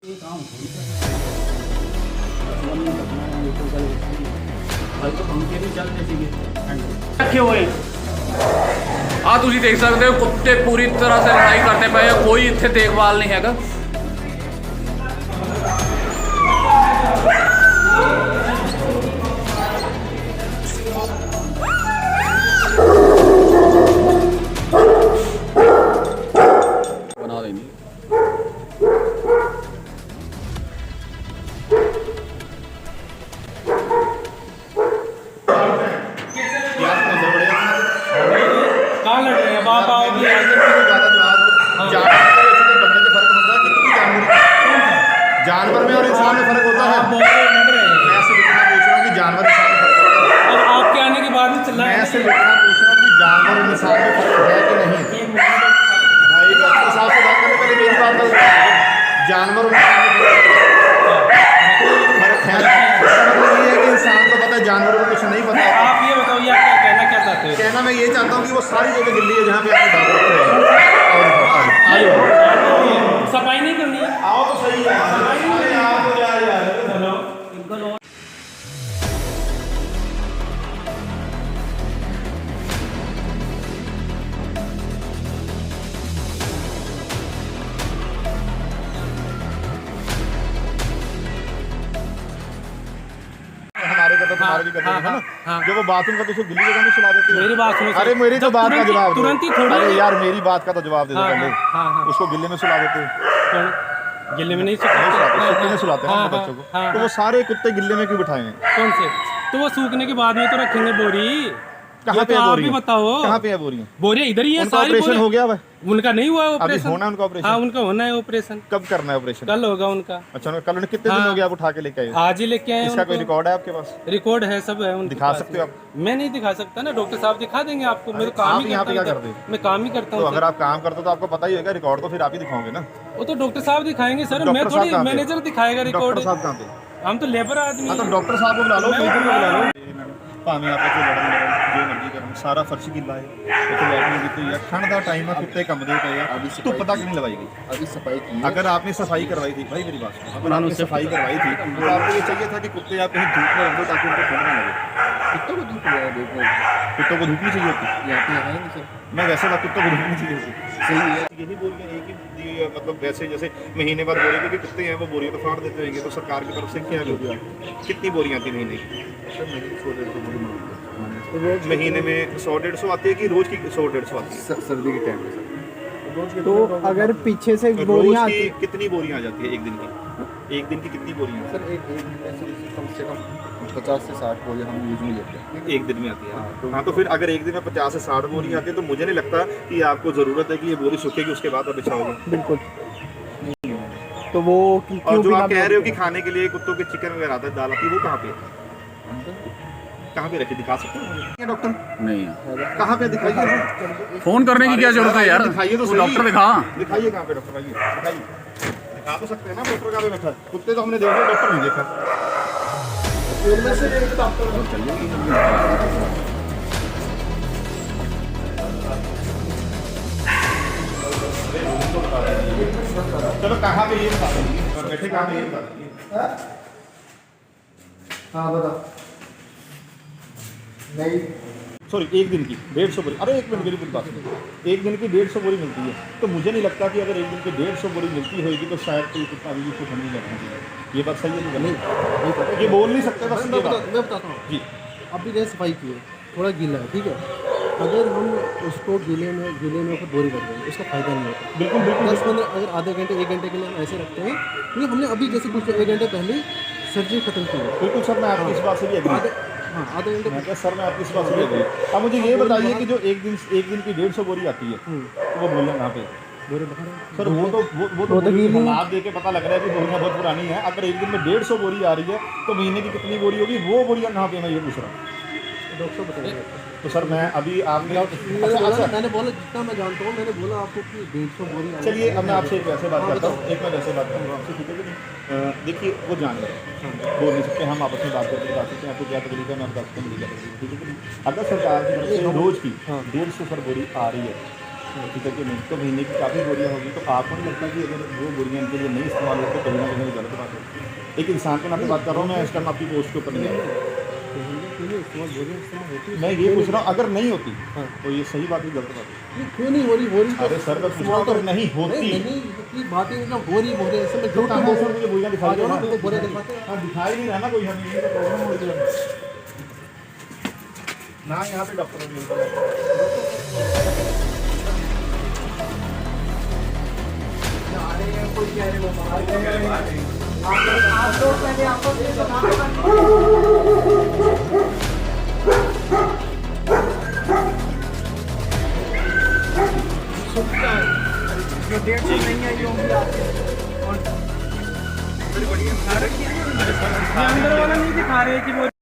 ये काम थोड़ी तो पंखे भी चलते ਸੀਗੇ रखे हुए ਆ ਤੁਸੀਂ ਦੇਖ ਸਕਦੇ ਹੋ ਕੁੱਤੇ ਪੂਰੀ ਤਰ੍ਹਾਂ ਸੇ ਲੜਾਈ ਕਰਦੇ ਪਏ ਆ, ਕੋਈ ਇੱਥੇ ਦੇਖਭਾਲ ਨਹੀਂ ਹੈਗਾ। ਬਣਾ ਦੇਣੀ कहाँ लड़ रहे हैं बाप आओ भी जानवर में और इंसान में फर्क होता है। आप बहुत लड़ रहे हैं। मैं ऐसे लिखना पूछ रहा हूँ कि जानवर इंसान में फर्क होता है। अब आपके आने के बाद में चल रहा मैं है। ऐसे लिखना पूछ रहा हूँ कि जानवर और इंसान में फर्क है कि नहीं। भाई डॉक्टर साहब से बात करने पहले मेरी बात कर, जानवर और इंसान में फर्क है। इसका मतलब ये है कि इंसान को पता है, जानवर को कुछ नहीं पता। आप ये बताइए आप क्या कहना क्या चाहते हो? कहना मैं ये चाहता हूँ कि वो सारी जगह गिल्ली है जहाँ पे आपने दाग रखे हैं। सफाई नहीं करनी है। आओ तो सही है। आओ तो यार हमारे का तो तुम्हारे भी करते हैं ना। हाँ। जो वो बाथरूम का तो गिल्ली जगह में सुला देते हैं। मेरी बात सुनो। अरे मेरी तो बात का जवाब दो। तुरंत ही थोड़ी। अरे यार मेरी बात का तो जवाब दे दो पहले। हाँ। उसको गिल्ले में सुला देते हैं। गिल्ले में नहीं नहीं सुलाते, सूखने में सुलाते हैं हाँ, अपने बच्चों को। हाँ, तो वो सारे कुत्ते गिल्ले में क्यों बिठाए हैं? कौन से? तो वो सूखने के बाद में तो रखेंगे बोरी। कहाँ ये पे तो है आप बोरी? भी बताओ। कहाँ पे है बोरियां? बोरियां इधर ही है उनका सारी ऑपरेशन बोरियां। हो गया भाई? उनका नहीं हुआ अभी ऑपरेशन। होना है उनका ऑपरेशन? हाँ उनका होना है ऑपरेशन। कब करना है ऑपरेशन? कल होगा उनका। अच्छा कल उन्हें कितने दिन हाँ। हो गया आप उठा के लेके आए? आज ही लेके आए इसका कोई उनको। रिकॉर्ड है आपके पास? रिकॉर्ड है, सब है उनके दिखा पास सकते हो में। आप? मैं नहीं दिखा सकता ना, डॉक्टर साहब दिखा देंगे आपको। मैं तो अरे, काम आप ही यहाँ करता पे क्या हूँ करते हैं? मैं काम ही करता तो हूँ अगर आप काम करते हो तो आपको पता ही होगा, रिकॉर्ड तो फिर आप ही दिखाओगे ना। वो तो डॉक्टर साहब दिखाएंगे सर। मैं डॉक्टर साहब थोड़ी कहाँ पे? मैनेजर दिखाएगा रिकॉर्ड। डॉक्टर साहब कहाँ पे? हम तो लेबर आदमी हाँ तो हैं। डॉक्टर साहब को बुला लो, मैं पेशेंट को बुला लो। बुला ਭਾਵੇਂ ਆਪਾਂ ਕੋਈ ਲੜਨ ਜੋ ਮਰਜ਼ੀ ਕਰਨ, ਸਾਰਾ ਫਰਸ਼ ਗਿੱਲਾ ਹੈ, ਇੱਥੇ ਲੈਟਰਿੰਗ ਕੀਤੀ ਹੋਈ ਹੈ, ਠੰਡ ਦਾ ਟਾਈਮ ਹੈ, ਕੁੱਤੇ ਕੰਬਦੇ ਪਏ ਆ, ਧੁੱਪ तक नहीं लगाई गई। अभी सफाई की है। अगर आपने सफाई करवाई थी, भाई मेरी बात सुनो, अगर आपने सफाई करवाई थी तो आपको ये चाहिए था कि कुत्ते आप कहीं धूप में रख दो ताकि उनको ठंड ना लगे। कुत्तों को धूप लगा देखो, कुत्तों को धूप नहीं चाहिए होती? यहाँ पे है नहीं सर। मैं वैसे बात, कुत्तों को धूप नहीं चाहिए होती। सही है। यही बोरियां एक ही मतलब वैसे जैसे महीने बाद बोरियां, क्योंकि कुत्ते हैं वो बोरियां तो फाड़ देते होंगे, तो सरकार की तरफ से क्या होगा? कितनी बोरियां आती महीने की? सर नहीं 100-150 बोरी मांगते महीने में 100-150 आती है कि रोज की 100-150 आती है? सर्दी के टाइम में सर। तो अगर पीछे से रोज बोरियां की आती कितनी बोरियां आ जाती है एक दिन की? एक दिन की कितनी बोरियां सर एक दिन में कम से कम 50 से 60 बोरी हम यूज में लेते हैं। एक दिन में आती है? हाँ तो फिर अगर एक दिन में 50 से 60 बोरियां आती है तो मुझे नहीं लगता कि आपको ज़रूरत है कि ये बोरी सूखेगी उसके बाद आप बिछाओगे। बिल्कुल। तो वो और जो आप कह रहे हो कि खाने के लिए कुत्तों के चिकन वगैरह आता है, दाल आती है, वो कहाँ पे है? कहाँ पे रखी, दिखा सकते हो डॉक्टर? नहीं कहाँ पे दिखाइए? फोन करने की क्या जरूरत है यार? दिखाइए तो वो डॉक्टर दिखा। दिखाइए कहाँ पे डॉक्टर, आइए दिखाइए। दिखा तो सकते हैं ना डॉक्टर कहाँ पे बैठा है? कुत्ते तो हमने देखा, डॉक्टर नहीं देखा। उनमें से एक डॉक्टर चलो कहाँ पे ये बता दीजिए, और बैठे कहाँ पे ये बता दीजिए। हाँ बताओ। नहीं सॉरी, एक दिन की 150 बोरी। अरे एक मिनट मेरी पूरी बात सुनो, एक दिन की 150 बोरी मिलती है तो मुझे नहीं लगता कि अगर एक दिन की 150 बोरी मिलती होगी तो शायद कोई कुत्ता अभी भी कुछ नहीं करना चाहिए। ये बात सही है? नहीं, ये बोल नहीं सकते बस। मैं बताता हूँ जी अभी जैसे सफाई की है, थोड़ा गीला है, ठीक है। अगर हम उसको गीले में ऊपर बोरी कर देंगे उसका फायदा नहीं होता। बिल्कुल बिल्कुल। 10-15 अगर आधे घंटे 1 घंटे के लिए हम ऐसे रखते हैं, क्योंकि हमने अभी जैसे कुछ 1 घंटे पहले सर्जरी खत्म की है। बिल्कुल सर, मैं आपकी इस बात से भी एग्री। आधे घंटे मैं क्या सर, मैं आपकी इस बात से भी एग्री। अब मुझे ये बताइए कि जो एक दिन की 150 बोरी आती है तो वो बोरियां कहाँ पे? बोरे बाहर है। सर वो तो हालात देख के पता लग रहा है कि बोरियां बहुत पुरानी है। अगर एक दिन में 150 बोरी आ रही है तो महीने की कितनी बोरी होगी? वो बोरियां कहाँ पे, मैं ये पूछ रहा हूँ। डॉक्टर बताइए। तो सर मैं अभी आपने मैंने बोला जितना मैं जानता हूँ, मैंने बोला आपको कि 150 बोरी। चलिए अब मैं आपसे एक वैसे बात करता हूँ, एक मैं वैसे बात करूँगा आपसे, ठीक है कि नहीं? देखिए वो जानवर है, बोल नहीं सकते, हम आपस में बात करके बता सकते हैं आपको क्या तकलीफ है, मैं बता सकता हूँ मुझे क्या तकलीफ है, ठीक है कि नहीं? अगर सरकार की तरफ से रोज़ की 150 सर बोरी आ रही है ठीक है कि नहीं, तो महीने की काफ़ी बोरियाँ होगी, तो आपको नहीं लगता कि अगर वो बोरियाँ इनके लिए नहीं इस्तेमाल होती तो कहीं ना कहीं गलत बात है। एक इंसान के नाते बात कर रहा हूँ मैं, इस टाइम आपकी पोस्ट के ऊपर नहीं आ रहा। मैं ये पूछ रहा हूँ अगर नहीं होती तो ये सही बात है गलत बात है? क्यों नहीं हो रही? हो रही अरे सर मैं पूछ रहा हूँ अगर नहीं होती नहीं बात ही नहीं, हो रही बोरे ऐसे में तो झूठा सर मुझे बोरियाँ दिखा दो ना, वो बोरे दिखाते हैं। हाँ दिखाई नहीं रहा ना कोई, हमें ये तो प्रॉब्लम हो रही है ना। यहाँ पे डॉक्टर जो डेट से नहीं आई होंगी अंदर वाला नहीं दिखा रहे कि वो